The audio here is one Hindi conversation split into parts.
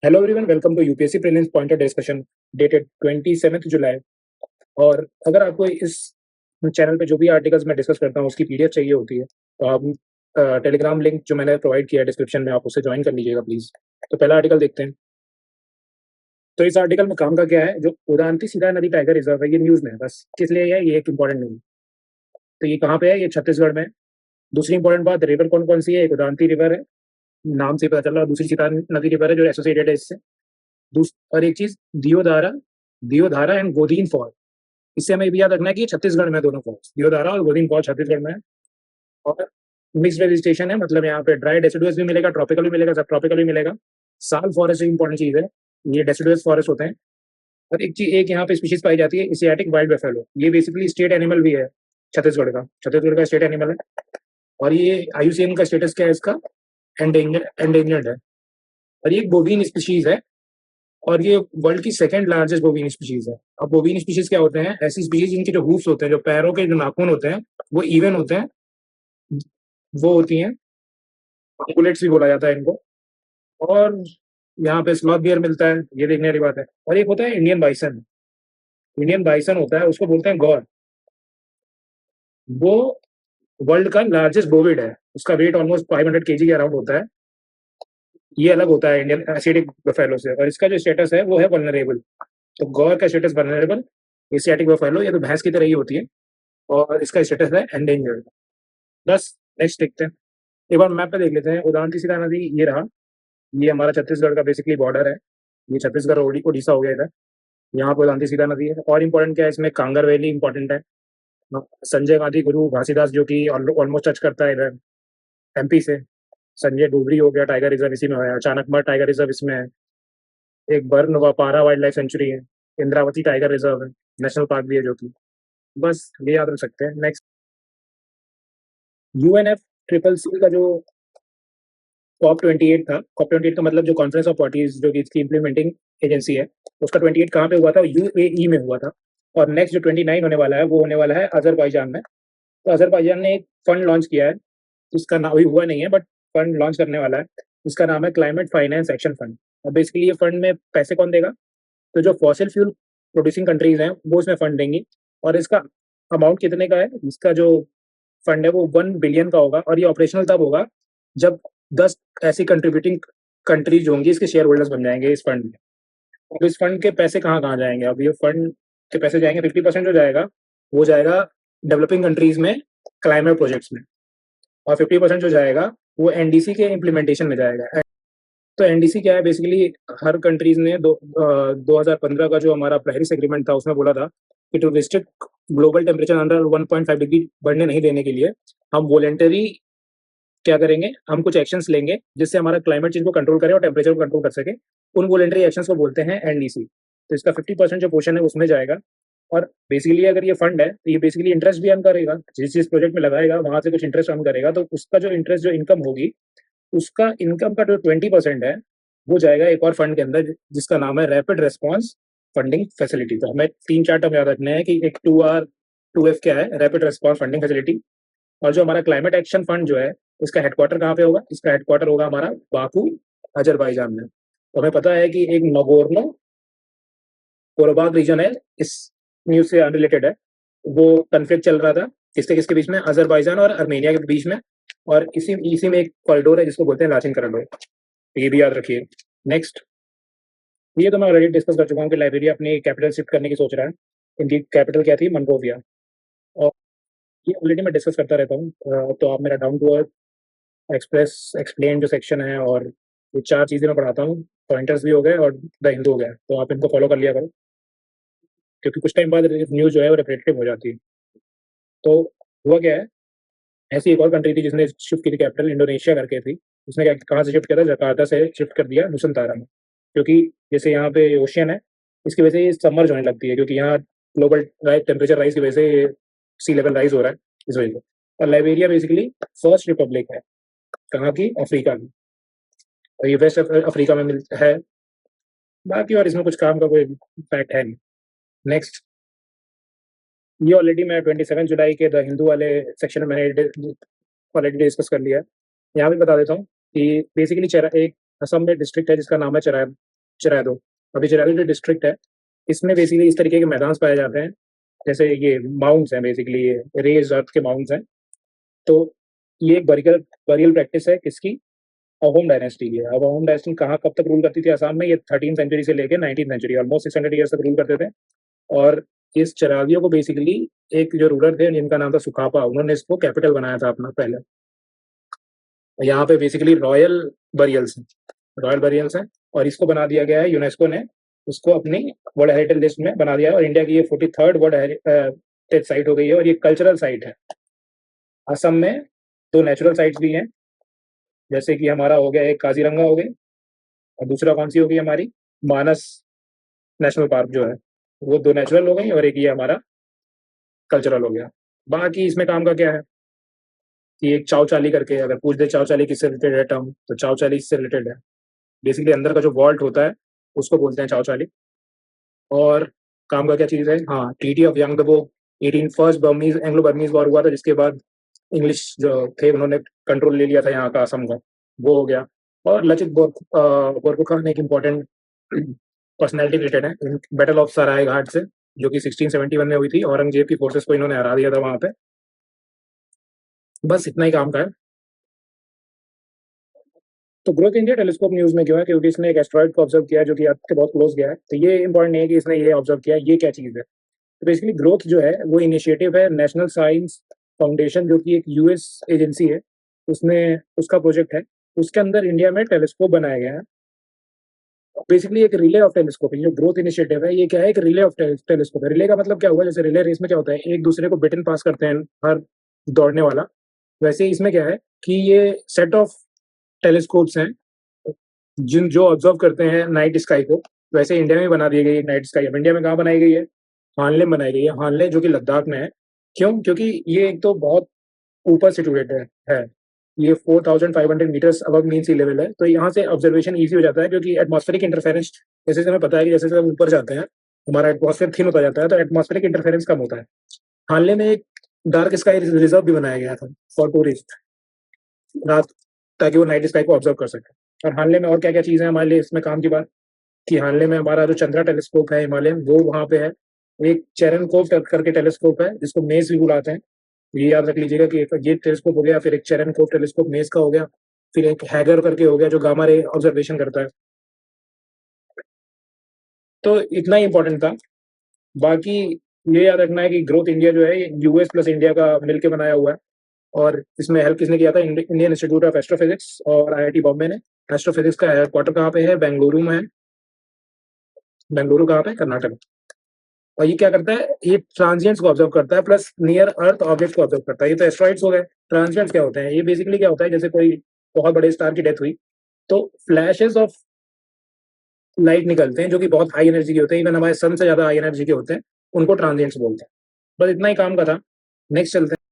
Hello everyone, welcome to UPSC prelims pointer discussion dated 27 July. और अगर आपको इस चैनल पे जो भी आर्टिकल्स मैं डिस्कस करता हूँ उसकी पीडीएफ चाहिए होती है तो आप टेलीग्राम लिंक जो मैंने प्रोवाइड किया है डिस्क्रिप्शन में, आप उससे ज्वाइन कर लीजिएगा प्लीज़। तो पहला आर्टिकल देखते हैं। तो इस आर्टिकल में काम का क्या है, जो उदांती सीधा नदी टाइगर रिजर्व है, ये न्यूज़ में है, बस किस लिए है ये एक इंपॉर्टेंट न्यूज़। तो ये कहाँ पे है, ये छत्तीसगढ़ में है। दूसरी इंपॉर्टेंट बात, रिवर कौन कौन सी है, एक उदांती रिवर है, नाम से पता चल रहा है, दूसरी सीता नदी रिवर है जो एसोसिएटेड है इससे। और एक चीज दियोदारा, दियोधारा एंड गोदीन फॉल, इससे हमें भी याद रखना है कि ये छत्तीसगढ़ में दोनों फॉल्स, दियोदारा और गोदीन फॉल छत्तीसगढ़ में है। और मिक्स्ड वेजिटेशन है, मतलब यहाँ पे ड्राई डेसिडुअस भी मिलेगा, ट्रॉपिकल भी मिलेगा, सब ट्रॉपिकल भी मिलेगा। साल फॉरेस्ट एक इंपॉर्टेंट चीज है, ये डेसिडुअस फॉरेस्ट होते हैं। और एक चीज, एक यहाँ पे स्पीशीज पाई जाती है एशियाटिक वाइल्ड बफेलो, ये बेसिकली स्टेट एनिमल भी है छत्तीसगढ़ का, छत्तीसगढ़ का स्टेट एनिमल है। और ये आईयूसीएन का स्टेटस क्या है इसका, एंडेंजर्ड है। और ये बोवीन स्पीशीज है, और ये वर्ल्ड की सेकंड लार्जेस्ट बोवीन स्पीशीज है। अब बोवीन स्पीशीज क्या होते हैं, ऐसी स्पीशीज जिनके जो हूफ्स होते हैं, जो पैरों के जो नाखून होते हैं वो इवन होते हैं, वो होती हैं, अंगुलेट्स भी बोला जाता है इनको। और यहाँ पे स्लॉथ बियर मिलता है, ये देखने वाली बात है। और एक होता है इंडियन बाइसन, इंडियन बाइसन होता है, उसको बोलते हैं गौर। वो वर्ल्ड का लार्जेस्ट बोविड है, उसका वेट ऑलमोस्ट 500 kg के अराउंड होता है। ये अलग होता है इंडियन एशियाटिक बफेलो से, और इसका जो स्टेटस है वो है वल्नरेबल। तो गौर का स्टेटस वल्नरेबल, एशियाटिक बफेलो ये तो भैंस की तरह ही होती है, और इसका स्टेटस है एंडेंजर्ड। बस नेक्स्ट देखते हैं, एक बार मैप पे देख लेते हैं। उदांती सीता नदी ये रहा, ये हमारा छत्तीसगढ़ का बेसिकली बॉर्डर है, ये छत्तीसगढ़ उड़ीसा हो गया इधर। यहाँ पे उदांती सीता नदी है। और इम्पोर्टेंट क्या है इसमें, कांगर वैली इंपॉर्टेंट है। संजय गांधी गुरु घासीदास जो कि ऑलमोस्ट टच करता है इधर एमपी से। संजय डोगरी हो गया, टाइगर रिजर्व इसी में है। चाणकमठ टाइगर रिजर्व इसमें है। एक बर्न व पारा वाइल्ड लाइफ सेंचुरी है। इंद्रावती टाइगर रिजर्व है, नेशनल पार्क भी है जो कि, बस ये याद रख सकते हैं। नेक्स्ट, यूएनएफ ट्रिपल सी का जो COP 28 था, COP 28 का मतलब जो कॉन्फ्रेंस ऑफ पार्टीज जो कि इसकी इम्प्लीमेंटिंग एजेंसी है, उसका 28 कहाँ पे हुआ था, यूएई में हुआ था। और नेक्स्ट जो 29 होने वाला है वो होने वाला है अजरबैजान में। तो अजरबैजान ने एक फंड लॉन्च किया है, जिसका नाम अभी हुआ नहीं है, बट फंड लॉन्च करने वाला है। इसका नाम है क्लाइमेट फाइनेंस एक्शन फंड। और बेसिकली ये फंड में पैसे कौन देगा, तो जो फॉसिल फ्यूल प्रोड्यूसिंग कंट्रीज हैं वो इसमें फंड देंगी। और इसका अमाउंट कितने का है, इसका जो फंड है वो 1 बिलियन का होगा। और ये ऑपरेशनल तब होगा जब 10 ऐसी कंट्रीब्यूटिंग कंट्रीज होंगी, इसके शेयर होल्डर्स बन जाएंगे इस फंड में। अब इस फंड के पैसे कहाँ कहाँ जाएंगे, अब ये फंड के पैसे जाएंगे, 50% जो जाएगा वो जाएगा डेवलपिंग कंट्रीज में क्लाइमेट प्रोजेक्ट्स में। और 50% जो जाएगा वो एनडीसी के इम्प्लीमेंटेशन में जाएगा। तो एनडीसी क्या है, बेसिकली हर कंट्रीज ने 2015 का जो हमारा पेरिस एग्रीमेंट था उसमें बोला था कि to restrict global temperature under 1.5 degree बढ़ने नहीं देने के लिए हम वॉलेंटरी क्या करेंगे, हम कुछ एक्शंस लेंगे जिससे हमारा क्लाइमेट चेंज को कंट्रोल करें और टेम्परेचर को कंट्रोल कर सके। उन वॉलेंटरी एक्शंस को बोलते हैं एनडीसी। तो इसका 50% जो पोर्शन है उसमें जाएगा। और बेसिकली अगर ये फंड है तो ये बेसिकली इंटरेस्ट भी अर्न करेगा, जिस जिस प्रोजेक्ट में लगाएगा वहां से कुछ इंटरेस्ट अर्न करेगा, तो उसका जो इंटरेस्ट जो इनकम होगी, उसका इनकम का जो 20% है वो जाएगा एक और फंड के अंदर जिसका नाम है रैपिड रेस्पॉन्स फंडिंग फैसिलिटी। तो हमें 3-4 टर्म याद रखने हैं कि एक 2F क्या है, रैपिड रेस्पॉन्स फंडिंग फैसिलिटी। और जो हमारा क्लाइमेट एक्शन फंड जो है, इसका हेडक्वार्टर कहाँ पे होगा, इसका हेडक्वार्टर होगा हमारा बाकू, अजरबैजान में। तो हमें पता है कि एक नगोर्नो कोरबाग रीजन है, इस न्यूज से अनरिलेटेड है, वो कन्फ्लिक्ट चल रहा था किसके किसके बीच में, अजरबैजान और आर्मेनिया के बीच में। और इसी इसी में एक कॉरिडोर है जिसको बोलते हैं लाचिन कॉरिडोर, तो ये भी याद रखिए। नेक्स्ट, ये तो मैं ऑलरेडी डिस्कस कर चुका हूँ कि लाइब्रेरी अपनी कैपिटल शिफ्ट करने की सोच रहा है। इनकी कैपिटल क्या थी, मनरोविया। और ये ऑलरेडी मैं डिस्कस करता रहता हूँ, तो आप मेरा down to earth express explain जो सेक्शन है, और ये 4 चीज़ें मैं पढ़ाता हूँ, पॉइंटर्स भी हो गए और द हिंदू हो गया, तो आप इनको फॉलो कर लिया करो, क्योंकि कुछ टाइम बाद न्यूज़ जो है वो रिपीटेटिव हो जाती है। तो हुआ क्या है, ऐसी एक और कंट्री थी जिसने शिफ्ट की थी कैपिटल, इंडोनेशिया करके थी। उसने क्या कहाँ से शिफ्ट किया था, जकार्ता से शिफ्ट कर दिया नुसंतारा में। क्योंकि जैसे यहाँ पे ओशियन है, इसकी वजह से ये सबमर्ज होने लगती है, क्योंकि यहाँ ग्लोबल टेम्परेचर राइज की वजह से सी लेवल राइज हो रहा है इस वजह से। और लाइबेरिया बेसिकली फर्स्ट रिपब्लिक है, कहाँ की, अफ्रीका की। और ये वेस्ट अफ्रीका में है। बाकी और इसमें कुछ काम का कोई फैक्ट है नहीं। नेक्स्ट, ये ऑलरेडी मैं 27 जुलाई के द हिंदू वाले सेक्शन में मैंने ऑलरेडी डिस्कस कर लिया है। यहाँ भी बता देता हूँ कि बेसिकली चेरा एक असम में डिस्ट्रिक्ट है जिसका नाम है चेराब, चिरादो। अभी चिरादो जो डिस्ट्रिक्ट है, इसमें बेसिकली इस तरीके के मैदान पाए जाते हैं, जैसे ये माउंट्स हैं, बेसिकली ये रेज़ अर्थ के माउंट्स हैं। तो ये एक बरियल प्रैक्टिस है किसकी? अहोम डायनेस्टी की है। अब अहोम डायनेस्टी कहाँ कब तक रूल करती थी आसाम में? ये 13th सेंचुरी से लेके 19th सेंचुरी, ऑलमोस्ट 600 ईयर्स तक रूल करते थे। और इस चिरादियों को बेसिकली एक जो रूलर थे जिनका नाम था सुकापा, उन्होंने इसको कैपिटल बनाया था अपना पहले। यहाँ पे बेसिकली रॉयल बरियल्स हैं और इसको बना दिया गया है, यूनेस्को ने उसको अपनी वर्ल्ड हेरिटेज लिस्ट में बना दिया है, और इंडिया की ये 43rd वर्ल्ड हेरिटेज साइट हो गई है, और ये कल्चरल साइट है। असम में 2 नेचुरल साइट्स भी हैं, जैसे कि हमारा हो गया एक काजीरंगा हो गई, और दूसरा कौन सी होगी हमारी? मानस नेशनल पार्क जो है, वो 2 नेचुरल हो गई, और एक ये हमारा कल्चरल हो गया। बाकी इसमें काम का क्या है कि एक चाव चाली करके, अगर पूछ दे चाव चाली किससे रिलेटेड है टर्म, तो चाव चाली इससे रिलेटेड है। बेसिकली अंदर का जो वॉल्ट होता है उसको बोलते हैं चाव चाली। और काम का क्या चीज़ है? हाँ, treaty of Yandabo 18 first Burmese Anglo Burmese war हुआ था, जिसके बाद इंग्लिश जो थे उन्होंने कंट्रोल ले लिया था यहाँ का, असम का, वो हो गया। और लचित बोरफुकन एक इम्पोर्टेंट पर्सनैलिटी रिलेटेड है बैटल ऑफ सराय घाट से, जो कि 1671 में हुई थी। औरंगजेब की फोर्सेस को इन्होंने हरा दिया था वहाँ पे। बस इतना ही काम का है। तो ग्रोथ इंडिया टेलीस्कोप न्यूज़ में क्यों है? क्योंकि इसने एक एस्ट्रॉइड को ऑब्जर्व किया है जो कि अर्थ के बहुत क्लोज गया है। तो ये इंपॉर्टेंट नहीं है कि इसने ये ऑब्जर्व किया है, ये क्या चीज़ है। तो बेसिकली ग्रोथ जो है वो इनिशिएटिव है नेशनल साइंस फाउंडेशन, जो कि एक यूएस एजेंसी है, उसने उसका प्रोजेक्ट है। उसके अंदर इंडिया में टेलीस्कोप बनाया गया है। बेसिकली एक रिले ऑफ टेलीस्कोप है। जो ग्रोथ इनिशिएटिव है ये क्या है? एक रिले ऑफ टेलीस्कोप है। रिले का मतलब क्या हुआ? जैसे रिले रेस में क्या होता है, एक दूसरे को बेटन पास करते हैं हर दौड़ने वाला, वैसे ही इसमें क्या है कि ये सेट ऑफ टेलीस्कोप्स हैं जिन जो ऑब्जर्व करते हैं नाइट स्काई को। वैसे इंडिया में बना दी गई एक नाइट स्काई। अब इंडिया में कहाँ बनाई गई है? हानले में बनाई गई है। हानले जो कि लद्दाख में है। क्यों? क्योंकि ये एक तो बहुत ऊपर सिचुएटेड है। ये 4500 मीटर्स अबव मीन सी लेवल है, तो यहाँ से ऑब्जर्वेशन ईजी हो जाता है, क्योंकि एटमॉस्फेरिक इंटरफेरेंस, जैसे हमें पता है कि जैसे हम ऊपर जाते हैं हमारा एटमॉस्फेयर थिन होता जाता है, तो एटमॉस्फेरिक इंटरफेरेंस कम होता है। हानले में एक डार्क स्काई रिजर्व भी बनाया गया था फॉर टूरिस्ट रात, ताकि वो नाइट स्काई को ऑब्जर्व कर सके। और हानले में और क्या क्या चीज़ें हैं हमारे लिए इसमें काम की बात, कि हानले में हमारा जो चंद्रा टेलीस्कोप है हिमालय, वो वहाँ पे है। एक चेरनकोव करके टेलीस्कोप है जिसको मेज भी बुलाते हैं। ये याद रख लीजिएगा कि ये टेलीस्कोप हो गया, फिर एक चेरनकोव टेलीस्कोप मेज का हो गया, फिर एक हैगर करके हो गया जो गामा रे ऑब्जर्वेशन करता है। तो इतना ही इंपॉर्टेंट था। बाकी ये याद रखना है कि ग्रोथ इंडिया जो है ये यूएस प्लस इंडिया का मिलकर बनाया हुआ है, और इसमें हेल्प किसने किया था? इंडियन इंस्टीट्यूट ऑफ एस्ट्रोफिजिक्स और आईआईटी बॉम्बे ने। एस्ट्रोफिजिक्स का हेडक्वार्टर कहाँ पे है? बेंगलुरु में है। बेंगलुरु कहाँ पे? कर्नाटक। और ये क्या करता है? ये ट्रांजिएंट्स को ऑब्जर्व करता है, प्लस नियर अर्थ ऑब्जेक्ट को ऑब्जर्व करता है। ये तो एस्ट्रॉइड्स हो गए। ट्रांजिएंट्स क्या होते हैं? ये बेसिकली क्या होता है, जैसे कोई बहुत बड़े स्टार की डेथ हुई तो फ्लैशेस ऑफ लाइट निकलते हैं जो कि बहुत हाई एनर्जी के होते हैं, इवन हमारे सन से ज्यादा हाई एनर्जी के होते हैं, उनको ट्रांजिएंट्स बोलते हैं। बस इतना ही काम का था। नेक्स्ट चलते हैं।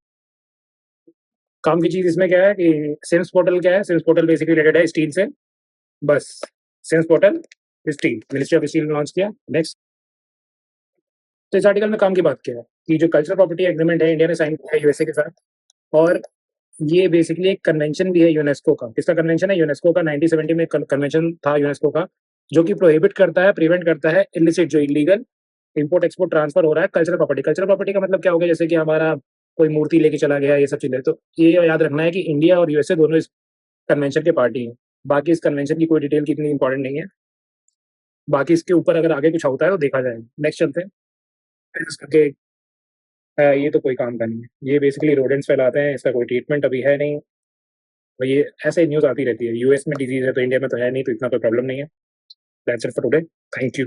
काम की चीज इसमें क्या है कि सिम्स पोर्टल क्या है? सिम्स पोर्टल बेसिकली रिलेटेड है स्टील से। बस SIMS portal steel, ministry of steel ने लॉन्च किया। नेक्स्ट, तो इस आर्टिकल में काम की बात क्या है कि जो कल्चरल प्रॉपर्टी एग्रीमेंट है इंडिया ने साइन किया है यूएसए के साथ, और ये बेसिकली एक कन्वेंशन भी है यूनेस्को का। किसका कन्वेंशन है? यूनेस्को का। 1970 में कन्वेंशन था यूनेस्को का, जो कि प्रोहिबिट करता है, प्रिवेंट करता है इलिसिट, जो इलीगल इंपोर्ट एक्सपोर्ट ट्रांसफर हो रहा है कल्चरल प्रॉपर्टी। कल्चरल प्रॉपर्टी का मतलब क्या हो गया? जैसे कि हमारा कोई मूर्ति लेके चला गया, ये सब चीजें। तो ये याद रखना है कि इंडिया और यूएसए दोनों इस कन्वेंशन के पार्टी हैं। बाकी इस कन्वेंशन की कोई डिटेल की इतनी इंपॉर्टेंट नहीं है। बाकी इसके ऊपर अगर आगे कुछ होता है तो देखा जाएगा। नेक्स्ट चलते हैं। इसके ये तो कोई काम का नहीं है। ये बेसिकली रोडेंट्स फैलाते हैं, इसका कोई ट्रीटमेंट अभी है नहीं। तो ये ऐसे न्यूज़ आती रहती है। यूएस में डिजीज है तो इंडिया में तो है नहीं, तो इतना कोई प्रॉब्लम नहीं है। That's it for today. Thank you.